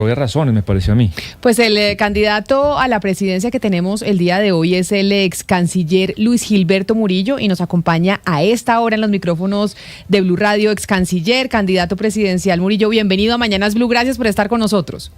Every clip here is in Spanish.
Por razones, me pareció a mí. Pues el candidato a la presidencia que tenemos el día de hoy es el ex canciller Luis Gilberto Murillo y nos acompaña a esta hora en los micrófonos de Blue Radio. Ex canciller, candidato presidencial Murillo, bienvenido a Mañanas Blue, gracias por estar con nosotros.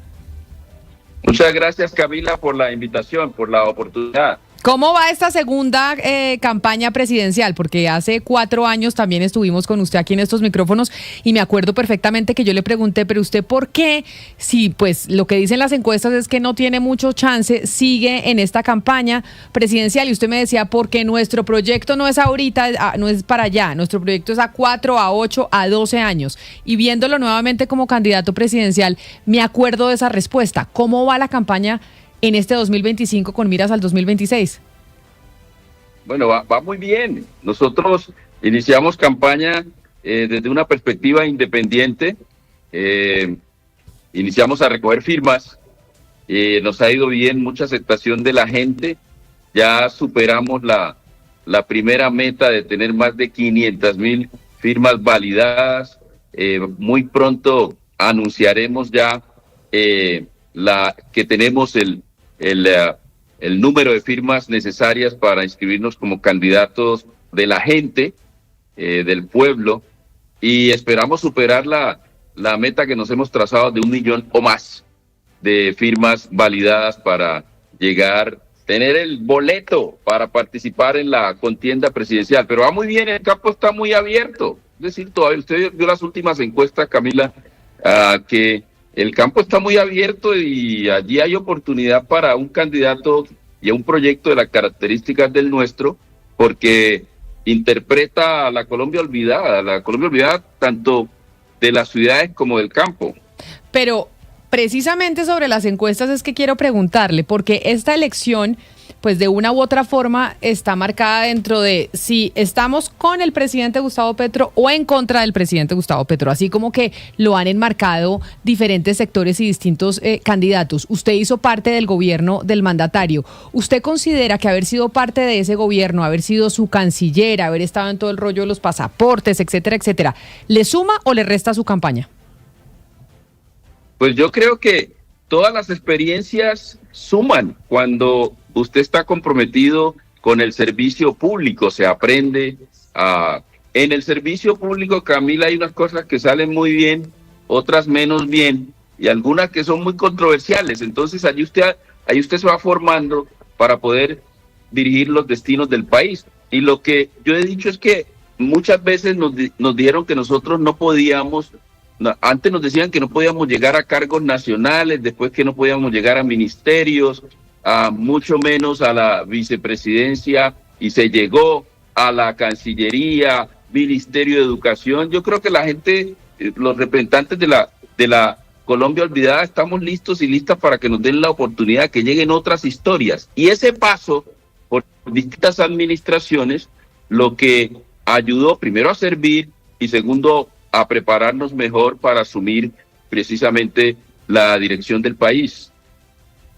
Muchas gracias, Camila, por la invitación, por la oportunidad. ¿Cómo va esta segunda campaña presidencial? Porque hace 4 años también estuvimos con usted aquí en estos micrófonos y me acuerdo perfectamente que yo le pregunté, pero usted ¿por qué? Si pues lo que dicen las encuestas es que no tiene mucho chance, sigue en esta campaña presidencial y usted me decía, porque nuestro proyecto no es ahorita, no es para allá, nuestro proyecto es a 4, a 8, a 12 años. Y viéndolo nuevamente como candidato presidencial, me acuerdo de esa respuesta. ¿Cómo va la campaña en este 2025 con miras al 2026? Bueno, va muy bien. Nosotros iniciamos campaña desde una perspectiva independiente. Iniciamos a recoger firmas. Nos ha ido bien, mucha aceptación de la gente. Ya superamos la primera meta de tener más de 500,000 firmas validadas. Muy pronto anunciaremos ya que tenemos el número de firmas necesarias para inscribirnos como candidatos de la gente, del pueblo, y esperamos superar la meta que nos hemos trazado de 1 millón o más de firmas validadas para tener el boleto para participar en la contienda presidencial. Pero va muy bien, el campo está muy abierto. Es decir, todavía usted vio las últimas encuestas, Camila, que el campo está muy abierto y allí hay oportunidad para un candidato y a un proyecto de las características del nuestro, porque interpreta a la Colombia olvidada tanto de las ciudades como del campo. Pero precisamente sobre las encuestas es que quiero preguntarle, porque esta elección, pues de una u otra forma, está marcada dentro de si estamos con el presidente Gustavo Petro o en contra del presidente Gustavo Petro, así como que lo han enmarcado diferentes sectores y distintos candidatos. Usted hizo parte del gobierno del mandatario. ¿Usted considera que haber sido parte de ese gobierno, haber sido su canciller, haber estado en todo el rollo de los pasaportes, etcétera, etcétera, le suma o le resta a su campaña? Pues yo creo que todas las experiencias suman cuando usted está comprometido con el servicio público, se aprende. En el servicio público, Camila, hay unas cosas que salen muy bien, otras menos bien, y algunas que son muy controversiales. Entonces, allí usted se va formando para poder dirigir los destinos del país. Y lo que yo he dicho es que muchas veces nos dijeron que nosotros no podíamos. Antes nos decían que no podíamos llegar a cargos nacionales, después que no podíamos llegar a ministerios, mucho menos a la vicepresidencia, y se llegó a la Cancillería, Ministerio de Educación. Yo creo que la gente, los representantes de la Colombia olvidada, estamos listos y listas para que nos den la oportunidad, que lleguen otras historias. Y ese paso por distintas administraciones, lo que ayudó primero a servir y segundo a prepararnos mejor para asumir precisamente la dirección del país.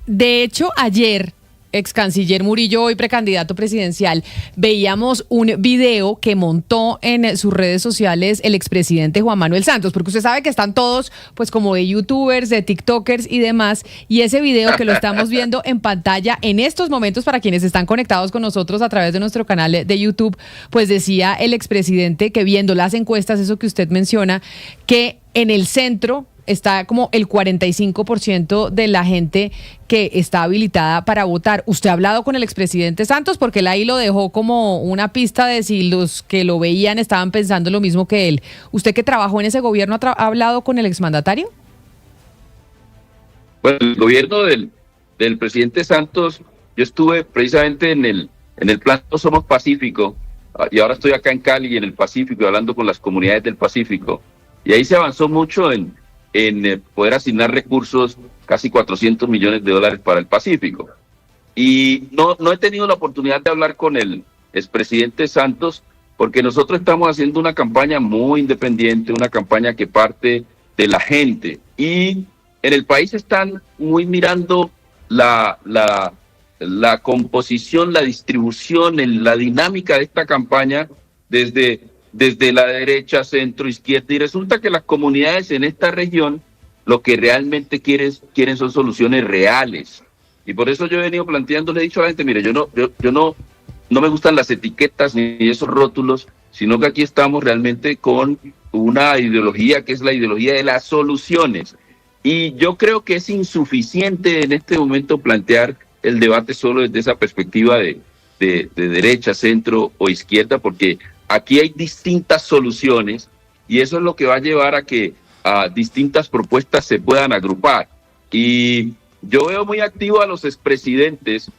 De hecho, ayer, ex canciller Murillo, hoy precandidato presidencial, veíamos un video que montó en sus redes sociales el expresidente Juan Manuel Santos, porque usted sabe que están todos pues como de youtubers, de tiktokers y demás, y ese video que lo estamos viendo en pantalla en estos momentos para quienes están conectados con nosotros a través de nuestro canal de YouTube, pues decía el expresidente que viendo las encuestas, eso que usted menciona, que en el centro está como el 45% de la gente que está habilitada para votar. ¿Usted ha hablado con el expresidente Santos? Porque él ahí lo dejó como una pista de si los que lo veían estaban pensando lo mismo que él. ¿Usted que trabajó en ese gobierno ha hablado con el exmandatario? Bueno, el gobierno del presidente Santos, yo estuve precisamente en el plan No Somos Pacífico, y ahora estoy acá en Cali, en el Pacífico, hablando con las comunidades del Pacífico. Y ahí se avanzó mucho en poder asignar recursos, casi $400 millones para el Pacífico. Y no he tenido la oportunidad de hablar con el expresidente Santos, porque nosotros estamos haciendo una campaña muy independiente, una campaña que parte de la gente. Y en el país están muy mirando la composición, la distribución, la dinámica de esta campaña desde la derecha, centro, izquierda, y resulta que las comunidades en esta región lo que realmente quieren son soluciones reales. Y por eso yo he venido planteando, le he dicho a la gente, mire, yo no me gustan las etiquetas ni esos rótulos, sino que aquí estamos realmente con una ideología que es la ideología de las soluciones. Y yo creo que es insuficiente en este momento plantear el debate solo desde esa perspectiva de derecha, centro o izquierda, porque aquí hay distintas soluciones y eso es lo que va a llevar a que distintas propuestas se puedan agrupar. Y yo veo muy activo a los expresidentes,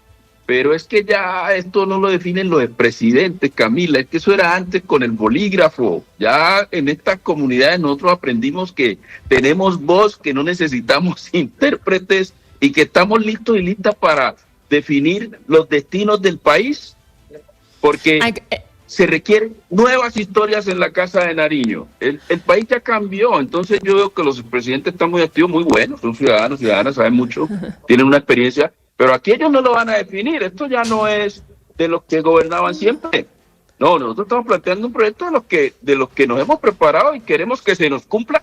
pero es que ya esto no lo definen los expresidentes, Camila, es que eso era antes con el bolígrafo. Ya en estas comunidades nosotros aprendimos que tenemos voz, que no necesitamos intérpretes y que estamos listos y listas para definir los destinos del país, porque se requieren nuevas historias en la Casa de Nariño. El país ya cambió, entonces yo veo que los presidentes están muy activos, muy buenos, son ciudadanas, saben mucho, tienen una experiencia, pero aquí ellos no lo van a definir. Esto ya no es de los que gobernaban siempre. No, nosotros estamos planteando un proyecto de los que nos hemos preparado y queremos que se nos cumpla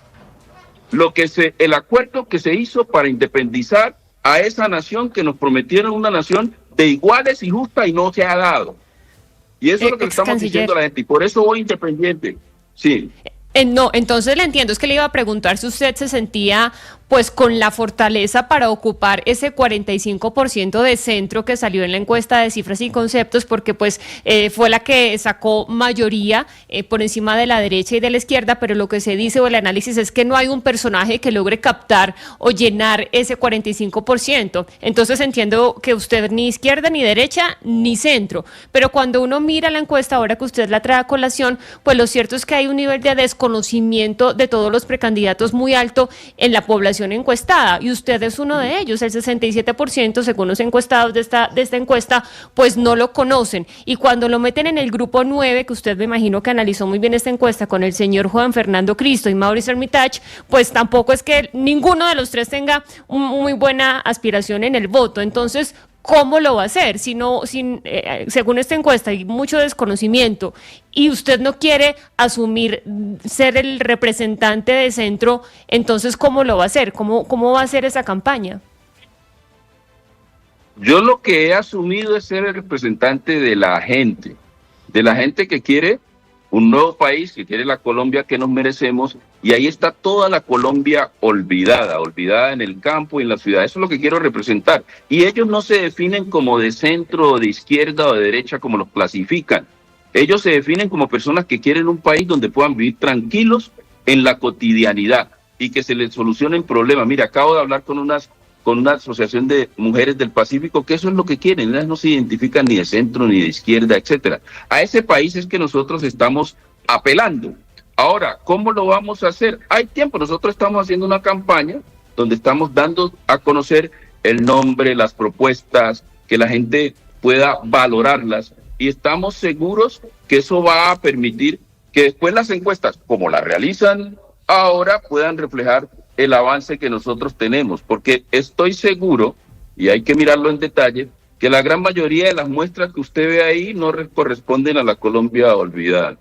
el acuerdo que se hizo para independizar a esa nación que nos prometieron una nación de iguales y justa y no se ha dado. Y eso es lo que le estamos diciendo a la gente y por eso voy independiente. Sí. No, entonces le entiendo, es que le iba a preguntar si usted se sentía pues con la fortaleza para ocupar ese 45% de centro que salió en la encuesta de Cifras y Conceptos, porque pues fue la que sacó mayoría por encima de la derecha y de la izquierda, pero lo que se dice o el análisis es que no hay un personaje que logre captar o llenar ese 45%. Entonces entiendo que usted ni izquierda, ni derecha, ni centro, pero cuando uno mira la encuesta, ahora que usted la trae a colación, pues lo cierto es que hay un nivel de desconocimiento de todos los precandidatos muy alto en la población encuestada, y usted es uno de ellos. El 67%, según los encuestados de esta encuesta, pues no lo conocen, y cuando lo meten en el grupo 9, que usted me imagino que analizó muy bien esta encuesta con el señor Juan Fernando Cristo y Mauricio Hermitage, pues tampoco es que ninguno de los tres tenga muy buena aspiración en el voto. Entonces, ¿cómo lo va a hacer? Según esta encuesta hay mucho desconocimiento y usted no quiere asumir ser el representante de centro, entonces ¿cómo lo va a hacer? ¿Cómo va a hacer esa campaña? Yo lo que he asumido es ser el representante de la gente que quiere un nuevo país, que quiere la Colombia que nos merecemos, y ahí está toda la Colombia olvidada en el campo y en la ciudad. Eso es lo que quiero representar. Y ellos no se definen como de centro, o de izquierda o de derecha, como los clasifican. Ellos se definen como personas que quieren un país donde puedan vivir tranquilos en la cotidianidad y que se les solucionen problemas. Mira, acabo de hablar con una asociación de mujeres del Pacífico, que eso es lo que quieren. Ellas no se identifican ni de centro ni de izquierda, etcétera. A ese país es que nosotros estamos apelando. Ahora, ¿cómo lo vamos a hacer? Hay tiempo. Nosotros estamos haciendo una campaña donde estamos dando a conocer el nombre, las propuestas, que la gente pueda valorarlas, y estamos seguros que eso va a permitir que después las encuestas, como las realizan ahora, puedan reflejar el avance que nosotros tenemos, porque estoy seguro, y hay que mirarlo en detalle, que la gran mayoría de las muestras que usted ve ahí no corresponden a la Colombia olvidada.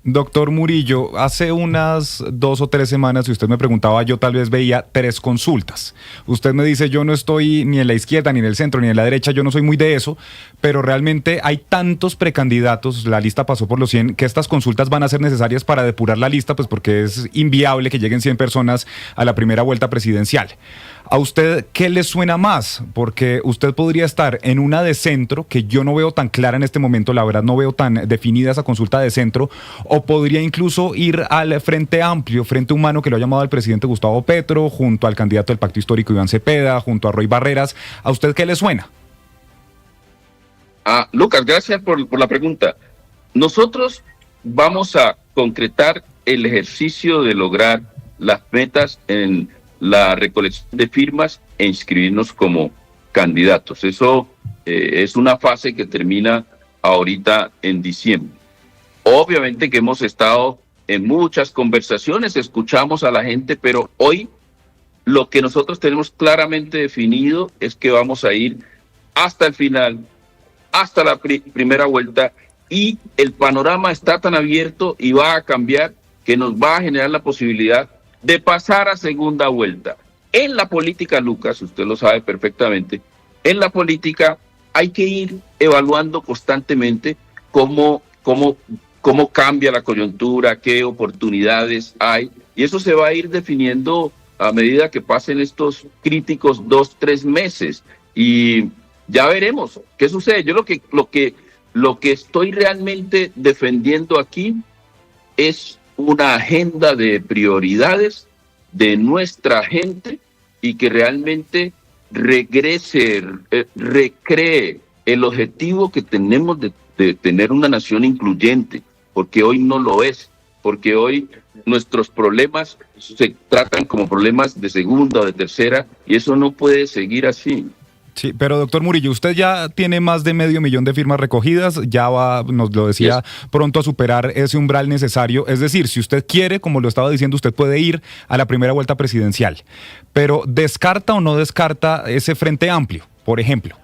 Doctor Murillo, hace unas 2 o 3 semanas, si usted me preguntaba, yo tal vez veía 3 consultas. Usted me dice, yo no estoy ni en la izquierda, ni en el centro, ni en la derecha, yo no soy muy de eso, pero realmente hay tantos precandidatos, la lista pasó por los 100, que estas consultas van a ser necesarias para depurar la lista, pues porque es inviable que lleguen 100 personas a la primera vuelta presidencial. ¿A usted qué le suena más? Porque usted podría estar en una de centro, que yo no veo tan clara en este momento, la verdad no veo tan definida esa consulta de centro, o podría incluso ir al Frente Amplio, Frente Humano, que lo ha llamado el presidente Gustavo Petro, junto al candidato del Pacto Histórico Iván Cepeda, junto a Roy Barreras. ¿A usted qué le suena? Lucas, gracias por la pregunta. Nosotros vamos a concretar el ejercicio de lograr las metas en la recolección de firmas e inscribirnos como candidatos. Eso es una fase que termina ahorita en diciembre. Obviamente que hemos estado en muchas conversaciones, escuchamos a la gente, pero hoy lo que nosotros tenemos claramente definido es que vamos a ir hasta el final, hasta la primera vuelta, y el panorama está tan abierto y va a cambiar que nos va a generar la posibilidad de pasar a segunda vuelta. En la política, Lucas, usted lo sabe perfectamente, en la política hay que ir evaluando constantemente cómo cambia la coyuntura, qué oportunidades hay, y eso se va a ir definiendo a medida que pasen estos críticos 2-3 meses, y ya veremos qué sucede. Yo lo que estoy realmente defendiendo aquí es una agenda de prioridades de nuestra gente y que realmente recree el objetivo que tenemos de tener una nación incluyente, porque hoy no lo es, porque hoy nuestros problemas se tratan como problemas de segunda o de tercera, y eso no puede seguir así. Sí, pero doctor Murillo, usted ya tiene más de 500,000 de firmas recogidas, ya va, nos lo decía, pronto a superar ese umbral necesario. Es decir, si usted quiere, como lo estaba diciendo, usted puede ir a la primera vuelta presidencial. Pero ¿descarta o no descarta ese frente amplio, por ejemplo?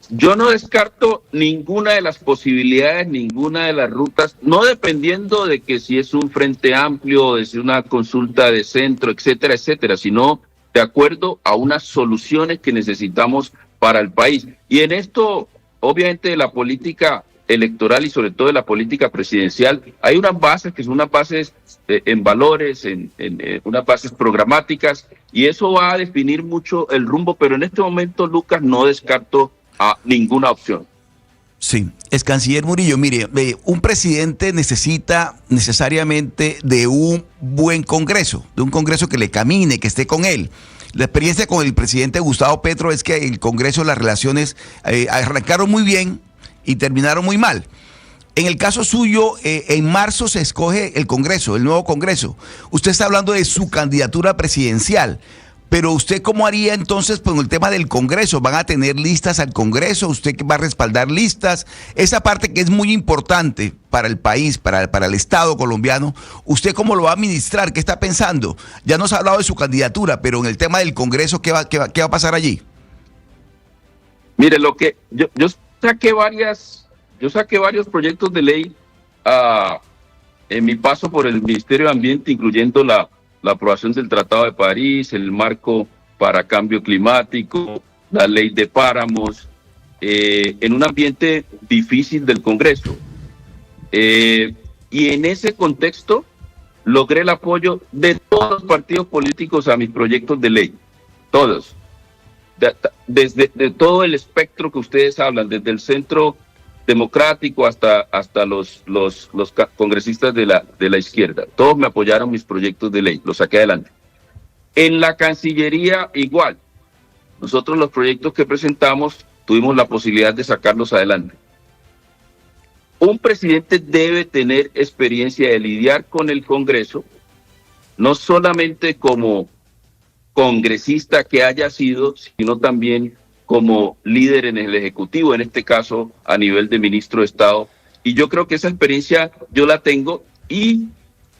Yo no descarto ninguna de las posibilidades, ninguna de las rutas, no dependiendo de que si es un frente amplio o de si es una consulta de centro, etcétera, etcétera, sino de acuerdo a unas soluciones que necesitamos para el país. Y en esto, obviamente, de la política electoral y sobre todo de la política presidencial, hay unas bases que son unas bases en valores, en unas bases programáticas, y eso va a definir mucho el rumbo, pero en este momento, Lucas, no descarto a ninguna opción. Sí, ex canciller Murillo, mire, un presidente necesita necesariamente de un buen Congreso, de un Congreso que le camine, que esté con él. La experiencia con el presidente Gustavo Petro es que el Congreso, las relaciones arrancaron muy bien y terminaron muy mal. En el caso suyo, en marzo se escoge el Congreso, el nuevo Congreso. Usted está hablando de su candidatura presidencial. Pero usted, ¿cómo haría entonces con el tema del Congreso? ¿Van a tener listas al Congreso? ¿Usted va a respaldar listas? Esa parte que es muy importante para el país, para el Estado colombiano, ¿usted cómo lo va a administrar? ¿Qué está pensando? Ya nos ha hablado de su candidatura, pero en el tema del Congreso, ¿qué va a pasar allí? Mire, yo saqué varios proyectos de ley en mi paso por el Ministerio de Ambiente, incluyendo la aprobación del Tratado de París, el marco para cambio climático, la ley de páramos, en un ambiente difícil del Congreso. Y en ese contexto logré el apoyo de todos los partidos políticos a mis proyectos de ley, todos, desde todo el espectro que ustedes hablan, desde el centro democrático hasta los congresistas de la izquierda. Todos me apoyaron mis proyectos de ley, los saqué adelante. En la Cancillería igual. Nosotros los proyectos que presentamos tuvimos la posibilidad de sacarlos adelante. Un presidente debe tener experiencia de lidiar con el Congreso, no solamente como congresista que haya sido, sino también como líder en el Ejecutivo, en este caso a nivel de ministro de Estado. Y yo creo que esa experiencia yo la tengo y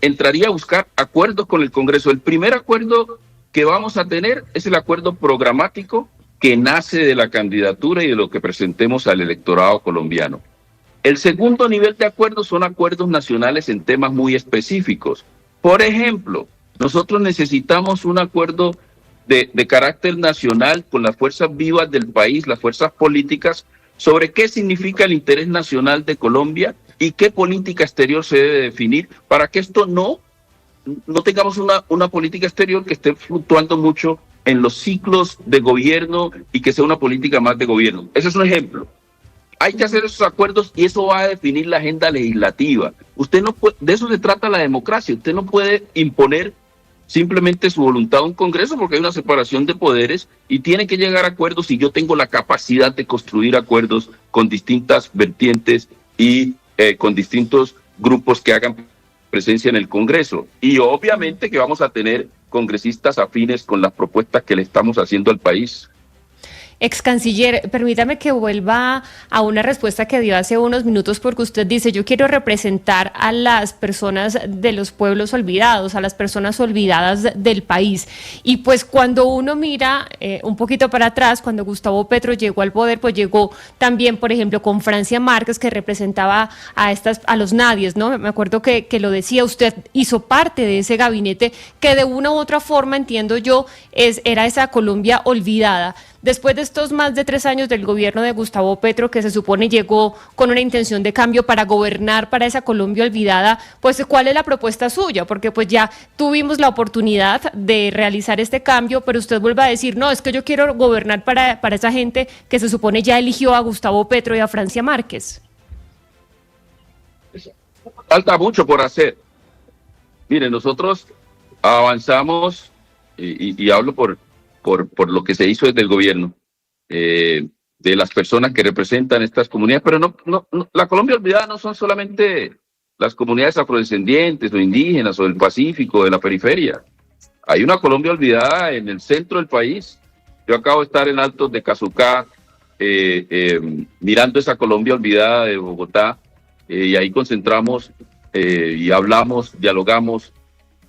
entraría a buscar acuerdos con el Congreso. El primer acuerdo que vamos a tener es el acuerdo programático que nace de la candidatura y de lo que presentemos al electorado colombiano. El segundo nivel de acuerdos son acuerdos nacionales en temas muy específicos. Por ejemplo, nosotros necesitamos un acuerdo de carácter nacional con las fuerzas vivas del país, las fuerzas políticas, sobre qué significa el interés nacional de Colombia y qué política exterior se debe definir para que esto no tengamos una política exterior que esté fluctuando mucho en los ciclos de gobierno y que sea una política más de gobierno. Ese es un ejemplo. Hay que hacer esos acuerdos y eso va a definir la agenda legislativa. Usted no puede, de eso se trata la democracia. Usted no puede imponer simplemente su voluntad a un Congreso porque hay una separación de poderes y tiene que llegar a acuerdos, y yo tengo la capacidad de construir acuerdos con distintas vertientes y con distintos grupos que hagan presencia en el Congreso. Y obviamente que vamos a tener congresistas afines con las propuestas que le estamos haciendo al país. Ex canciller, permítame que vuelva a una respuesta que dio hace unos minutos, porque usted dice, yo quiero representar a las personas de los pueblos olvidados, a las personas olvidadas del país. Y pues cuando uno mira un poquito para atrás, cuando Gustavo Petro llegó al poder, pues llegó también, por ejemplo, con Francia Márquez, que representaba a los nadies, ¿no? Me acuerdo que lo decía, usted hizo parte de ese gabinete que de una u otra forma, entiendo yo, era esa Colombia olvidada. Después de estos más de 3 años del gobierno de Gustavo Petro, que se supone llegó con una intención de cambio para gobernar para esa Colombia olvidada, pues ¿cuál es la propuesta suya? Porque pues ya tuvimos la oportunidad de realizar este cambio, pero usted vuelve a decir, no, es que yo quiero gobernar para esa gente que se supone ya eligió a Gustavo Petro y a Francia Márquez. Falta mucho por hacer. Miren, nosotros avanzamos, y hablo por lo que se hizo desde el gobierno, de las personas que representan estas comunidades, pero no, la Colombia olvidada no son solamente las comunidades afrodescendientes o indígenas o del Pacífico, o de la periferia. Hay una Colombia olvidada en el centro del país. Yo acabo de estar en Altos de Cazucá, mirando esa Colombia olvidada de Bogotá, y ahí concentramos y hablamos, dialogamos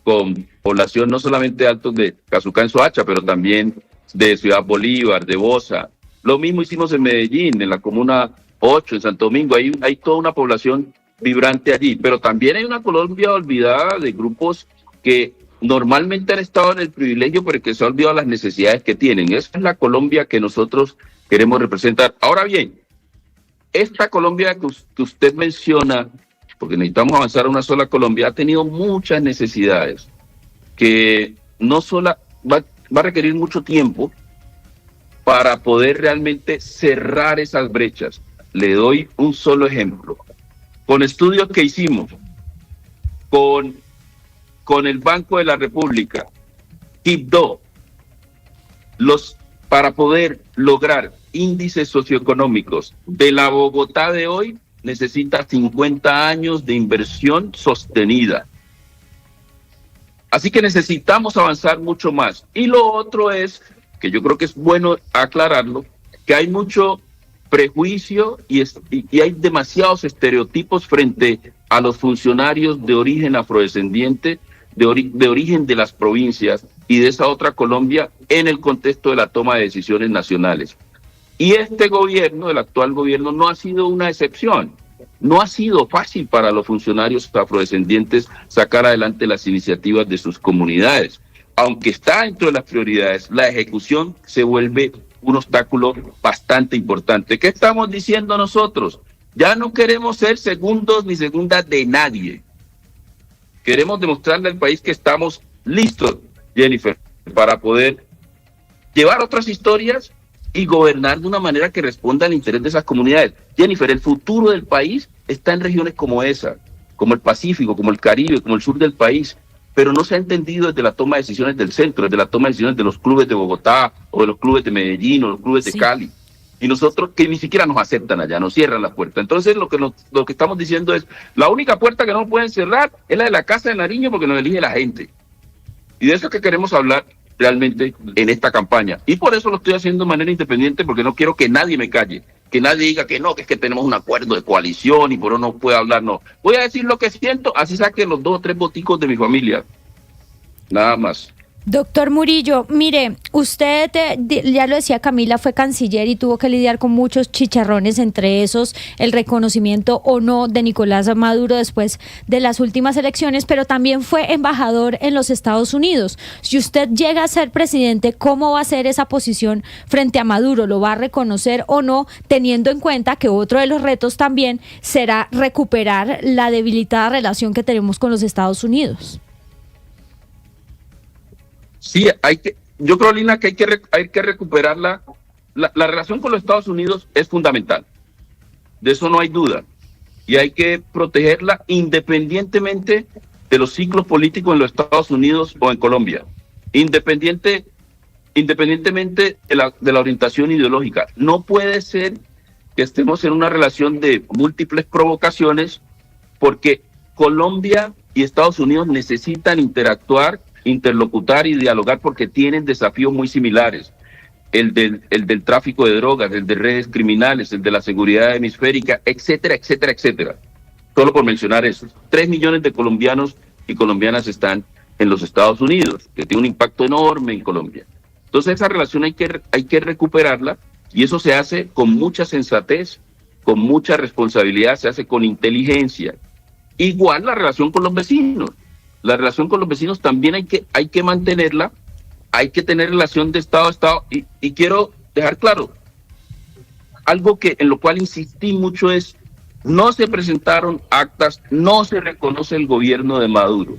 con población no solamente de Altos de Cazucá en Soacha, pero también de Ciudad Bolívar, de Bosa. Lo mismo hicimos en Medellín, en la Comuna 8, en Santo Domingo. Hay toda una población vibrante allí, pero también hay una Colombia olvidada de grupos que normalmente han estado en el privilegio, pero que se han olvidado las necesidades que tienen. Esa es la Colombia que nosotros queremos representar. Ahora bien, esta Colombia que usted menciona, porque necesitamos avanzar a una sola Colombia, ha tenido muchas necesidades que no solo va a requerir mucho tiempo para poder realmente cerrar esas brechas. Le doy un solo ejemplo. Con estudios que hicimos, con el Banco de la República, KIPDO, para poder lograr índices socioeconómicos de la Bogotá de hoy, necesita 50 años de inversión sostenida. Así que necesitamos avanzar mucho más. Y lo otro es, que yo creo que es bueno aclararlo, que hay mucho prejuicio y hay demasiados estereotipos frente a los funcionarios de origen afrodescendiente, de origen de las provincias y de esa otra Colombia en el contexto de la toma de decisiones nacionales. Y este gobierno, el actual gobierno, no ha sido una excepción. No ha sido fácil para los funcionarios afrodescendientes sacar adelante las iniciativas de sus comunidades. Aunque está dentro de las prioridades, la ejecución se vuelve un obstáculo bastante importante. ¿Qué estamos diciendo nosotros? Ya no queremos ser segundos ni segundas de nadie. Queremos demostrarle al país que estamos listos, Jennifer, para poder llevar otras historias y gobernar de una manera que responda al interés de esas comunidades. Jennifer, el futuro del país está en regiones como esa, como el Pacífico, como el Caribe, como el sur del país, pero no se ha entendido desde la toma de decisiones del centro, desde la toma de decisiones de los clubes de Bogotá, o de los clubes de Medellín, o los clubes de Cali. Y nosotros, que ni siquiera nos aceptan allá, nos cierran la puerta. Entonces, lo que estamos diciendo es, la única puerta que no pueden cerrar es la de la Casa de Nariño, porque nos elige la gente. Y de eso es que queremos hablar realmente en esta campaña. Y por eso lo estoy haciendo de manera independiente, porque no quiero que nadie me calle, que nadie diga que no, que es que tenemos un acuerdo de coalición y por eso no puede hablar, no. Voy a decir lo que siento, así saquen los 2 o 3 voticos de mi familia. Nada más. Doctor Murillo, mire, usted, ya lo decía Camila, fue canciller y tuvo que lidiar con muchos chicharrones, entre esos el reconocimiento o no de Nicolás Maduro después de las últimas elecciones, pero también fue embajador en los Estados Unidos. Si usted llega a ser presidente, ¿cómo va a ser esa posición frente a Maduro? ¿Lo va a reconocer o no, teniendo en cuenta que otro de los retos también será recuperar la debilitada relación que tenemos con los Estados Unidos? Sí, yo creo, Lina, que hay que recuperar la relación con los Estados Unidos es fundamental. De eso no hay duda. Y hay que protegerla independientemente de los ciclos políticos en los Estados Unidos o en Colombia. Independientemente de la orientación ideológica. No puede ser que estemos en una relación de múltiples provocaciones, porque Colombia y Estados Unidos necesitan interactuar, interlocutar y dialogar porque tienen desafíos muy similares. el del tráfico de drogas, el de redes criminales, el de la seguridad hemisférica, etcétera, etcétera, etcétera. Solo por mencionar eso. 3 millones de colombianos y colombianas están en los Estados Unidos, que tiene un impacto enorme en Colombia. Entonces esa relación hay que recuperarla, y eso se hace con mucha sensatez, con mucha responsabilidad, se hace con inteligencia. Igual la relación con los vecinos. La relación con los vecinos también hay que mantenerla, hay que tener relación de Estado a Estado, y quiero dejar claro, algo en lo cual insistí mucho es, no se presentaron actas, no se reconoce el gobierno de Maduro.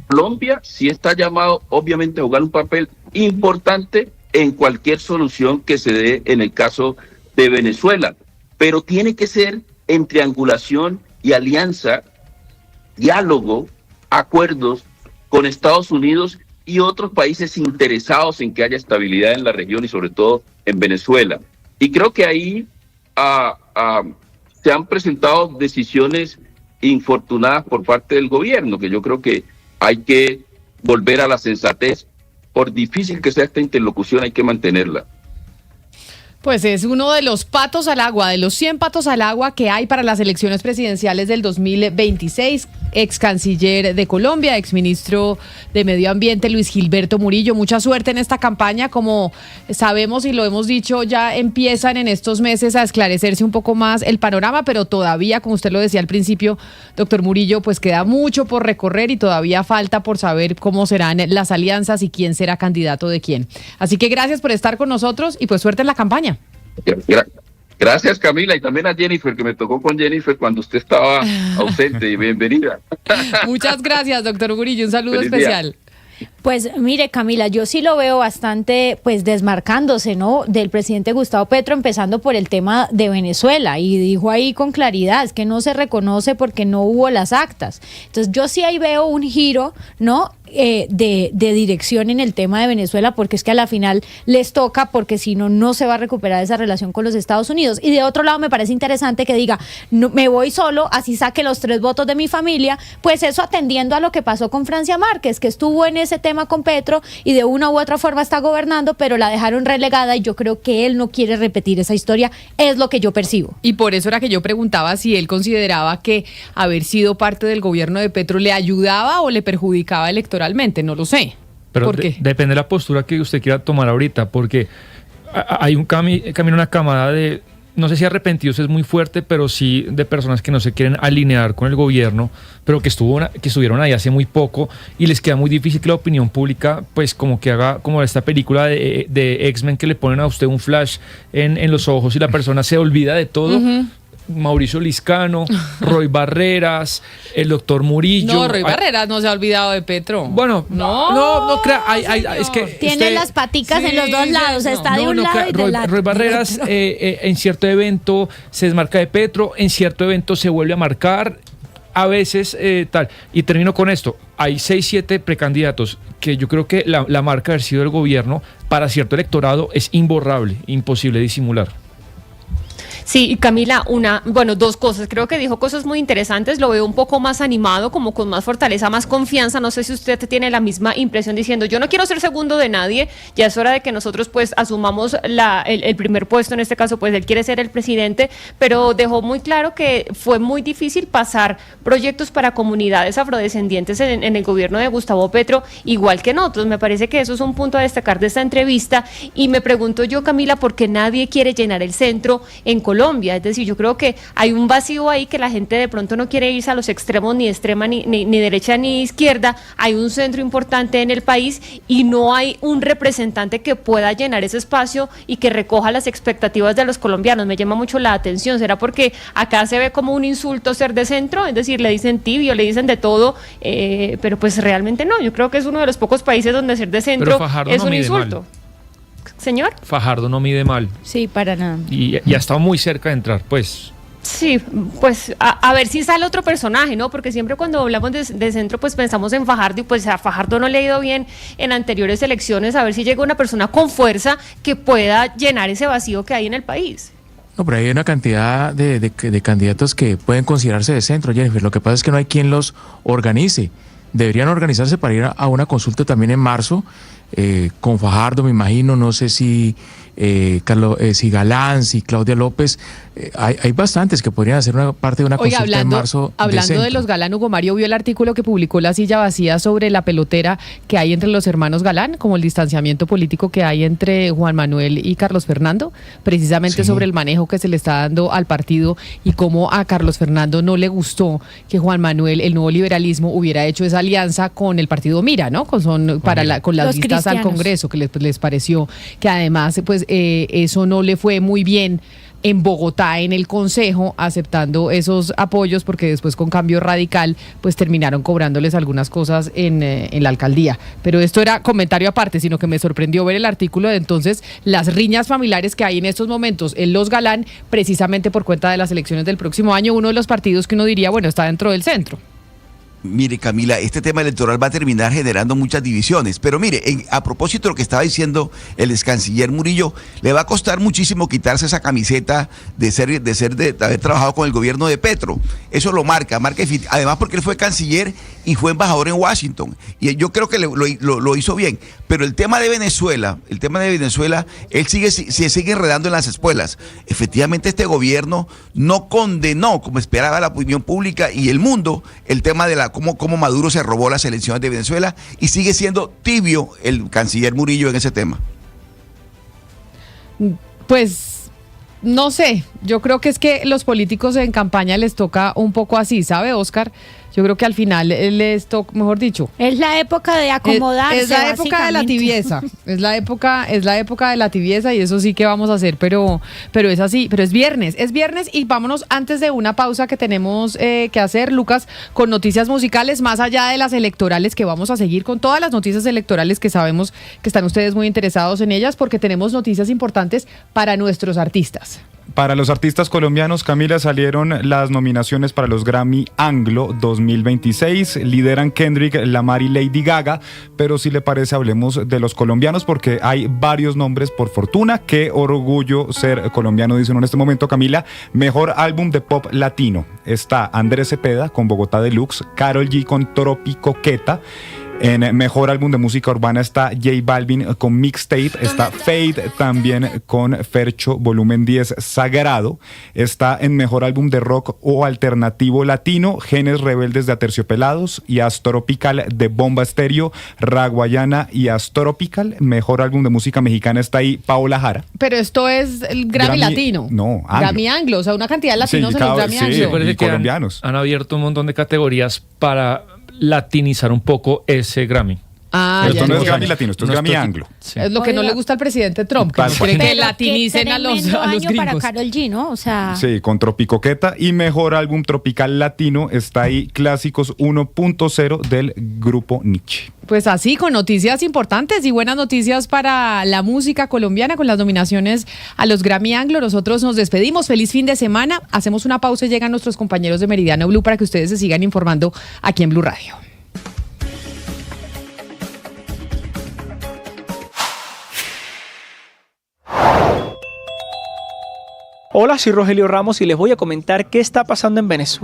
Colombia sí está llamado, obviamente, a jugar un papel importante en cualquier solución que se dé en el caso de Venezuela, pero tiene que ser en triangulación y alianza, diálogo, acuerdos con Estados Unidos y otros países interesados en que haya estabilidad en la región y sobre todo en Venezuela. Y creo que ahí se han presentado decisiones infortunadas por parte del gobierno, que yo creo que hay que volver a la sensatez. Por difícil que sea esta interlocución, hay que mantenerla. Pues es uno de los patos al agua, de los 100 patos al agua que hay para las elecciones presidenciales del 2026. Ex canciller de Colombia, ex ministro de Medio Ambiente, Luis Gilberto Murillo. Mucha suerte en esta campaña. Como sabemos y lo hemos dicho, ya empiezan en estos meses a esclarecerse un poco más el panorama, pero todavía, como usted lo decía al principio, doctor Murillo, pues queda mucho por recorrer y todavía falta por saber cómo serán las alianzas y quién será candidato de quién. Así que gracias por estar con nosotros y pues suerte en la campaña. Gracias, Camila, y también a Jennifer, que me tocó con Jennifer cuando usted estaba ausente. Bienvenida. Muchas gracias, doctor Murillo. Un saludo Feliz especial. día. Pues mire, Camila, yo sí lo veo bastante pues desmarcándose, ¿no?, del presidente Gustavo Petro, empezando por el tema de Venezuela, y dijo ahí con claridad, es que no se reconoce porque no hubo las actas. Entonces yo sí ahí veo un giro, ¿no?, de dirección en el tema de Venezuela, porque es que a la final les toca, porque si no, no se va a recuperar esa relación con los Estados Unidos. Y de otro lado me parece interesante que diga, no, me voy solo, así saque los 3 votos de mi familia, pues eso atendiendo a lo que pasó con Francia Márquez, que estuvo en ese tema con Petro y de una u otra forma está gobernando, pero la dejaron relegada, y yo creo que él no quiere repetir esa historia, es lo que yo percibo. Y por eso era que yo preguntaba si él consideraba que haber sido parte del gobierno de Petro le ayudaba o le perjudicaba electoralmente. No lo sé. Pero ¿Por qué? Depende de la postura que usted quiera tomar ahorita, porque hay un camino, una camada de, no sé si arrepentidos es muy fuerte, pero sí de personas que no se quieren alinear con el gobierno, pero que estuvieron ahí hace muy poco, y les queda muy difícil que la opinión pública, pues como que haga como esta película de X-Men, que le ponen a usted un flash en los ojos y la persona se olvida de todo. Mauricio Liscano, Roy Barreras, el doctor Murillo. No, Roy Barreras no se ha olvidado de Petro. Bueno, no crea, es que tiene usted, las paticas en los dos lados, está de un lado y del otro. Roy Barreras en cierto evento se desmarca de Petro, en cierto evento se vuelve a marcar, a veces tal. Y termino con esto, hay 6-7 precandidatos que yo creo que la marca de haber sido del gobierno para cierto electorado es imborrable, imposible disimular. Sí, Camila, dos cosas. Creo que dijo cosas muy interesantes. Lo veo un poco más animado, como con más fortaleza, más confianza. No sé si usted tiene la misma impresión diciendo, yo no quiero ser segundo de nadie. Ya es hora de que nosotros pues asumamos el primer puesto. En este caso, pues él quiere ser el presidente, pero dejó muy claro que fue muy difícil pasar proyectos para comunidades afrodescendientes en el gobierno de Gustavo Petro, igual que en otros. Me parece que eso es un punto a destacar de esta entrevista. Y me pregunto yo, Camila, ¿por qué nadie quiere llenar el centro en Colombia? Es decir, yo creo que hay un vacío ahí, que la gente de pronto no quiere irse a los extremos, ni extrema, ni derecha, ni izquierda. Hay un centro importante en el país y no hay un representante que pueda llenar ese espacio y que recoja las expectativas de los colombianos. Me llama mucho la atención. ¿Será porque acá se ve como un insulto ser de centro? Es decir, le dicen tibio, le dicen de todo, pero pues realmente no. Yo creo que es uno de los pocos países donde ser de centro es un insulto. Señor. Fajardo no mide mal. Sí, para nada. Y ha estado muy cerca de entrar, pues. Sí, pues a ver si sale otro personaje, ¿no? Porque siempre cuando hablamos de centro, pues pensamos en Fajardo, y pues a Fajardo no le ha ido bien en anteriores elecciones. A ver si llega una persona con fuerza que pueda llenar ese vacío que hay en el país. No, pero hay una cantidad de candidatos que pueden considerarse de centro, Jennifer. Lo que pasa es que no hay quien los organice. Deberían organizarse para ir a una consulta también en marzo, con Fajardo, me imagino, no sé si si Galán, si Claudia López, hay bastantes que podrían hacer una parte de una Oiga, consulta en marzo. hablando de los Galán, Hugo Mario vio el artículo que publicó La Silla Vacía sobre la pelotera que hay entre los hermanos Galán, como el distanciamiento político que hay entre Juan Manuel y Carlos Fernando, precisamente sobre el manejo que se le está dando al partido y cómo a Carlos Fernando no le gustó que Juan Manuel, el nuevo liberalismo, hubiera hecho esa alianza con el partido Mira, ¿no? Con las listas al Congreso, que les pareció que además pues eso no le fue muy bien en Bogotá, en el Consejo, aceptando esos apoyos, porque después con Cambio Radical pues terminaron cobrándoles algunas cosas en la alcaldía. Pero esto era comentario aparte, sino que me sorprendió ver el artículo de entonces las riñas familiares que hay en estos momentos en los Galán, precisamente por cuenta de las elecciones del próximo año, uno de los partidos que uno diría, bueno, está dentro del centro. Mire, Camila, este tema electoral va a terminar generando muchas divisiones, pero mire, a propósito de lo que estaba diciendo el ex canciller Murillo, le va a costar muchísimo quitarse esa camiseta de haber trabajado con el gobierno de Petro. Eso lo marca, además porque él fue canciller y fue embajador en Washington, y yo creo que lo hizo bien. Pero el tema de Venezuela, él se sigue enredando en las espuelas. Efectivamente, este gobierno no condenó, como esperaba la opinión pública y el mundo, el tema de cómo Maduro se robó las elecciones de Venezuela, y sigue siendo tibio el canciller Murillo en ese tema. Pues no sé, yo creo que es que los políticos en campaña les toca un poco así, ¿sabe, Oscar? Yo creo que al final les toca, mejor dicho, es la época de acomodarse. Es la época de la tibieza. Es la época de la tibieza, y eso sí que vamos a hacer, pero es así, pero es viernes y vámonos antes de una pausa que tenemos que hacer, Lucas, con noticias musicales, más allá de las electorales, que vamos a seguir con todas las noticias electorales que sabemos que están ustedes muy interesados en ellas, porque tenemos noticias importantes para nuestros artistas. Para los artistas colombianos, Camila, salieron las nominaciones para los Grammy Anglo 2026. Lideran Kendrick Lamar y Lady Gaga, pero si le parece hablemos de los colombianos, porque hay varios nombres, por fortuna. Qué orgullo ser colombiano, dicen en este momento, Camila. Mejor álbum de pop latino. Está Andrés Cepeda con Bogotá Deluxe, Karol G con Tropicoqueta. En mejor álbum de música urbana está J Balvin con Mixtape, está Fade también con Fercho Volumen 10 Sagrado, está en mejor álbum de rock o alternativo latino, Genes Rebeldes de Aterciopelados y Astropical de Bomba Estéreo, Raguayana y Astropical. Mejor álbum de música mexicana está ahí Paola Jara. Pero esto es el Grammy latino. No, Anglo. Grammy Anglo, o sea, una cantidad de latinos en los Grammy Anglo. Sí, y colombianos. Han abierto un montón de categorías para latinizar un poco ese Grammy. Esto no es Grammy latino, esto es Grammy Anglo. Sí. Es lo que no le gusta al presidente Trump, que no quiere que latinicen a los gringos. Para Karol G, ¿no? O sea... Sí, con Tropicoqueta. Y mejor álbum tropical latino está ahí Clásicos 1.0 del grupo Nietzsche. Pues así, con noticias importantes y buenas noticias para la música colombiana, con las nominaciones a los Grammy Anglo. Nosotros nos despedimos. Feliz fin de semana. Hacemos una pausa y llegan nuestros compañeros de Meridiano Blue para que ustedes se sigan informando aquí en Blue Radio. Hola, soy Rogelio Ramos y les voy a comentar qué está pasando en Venezuela.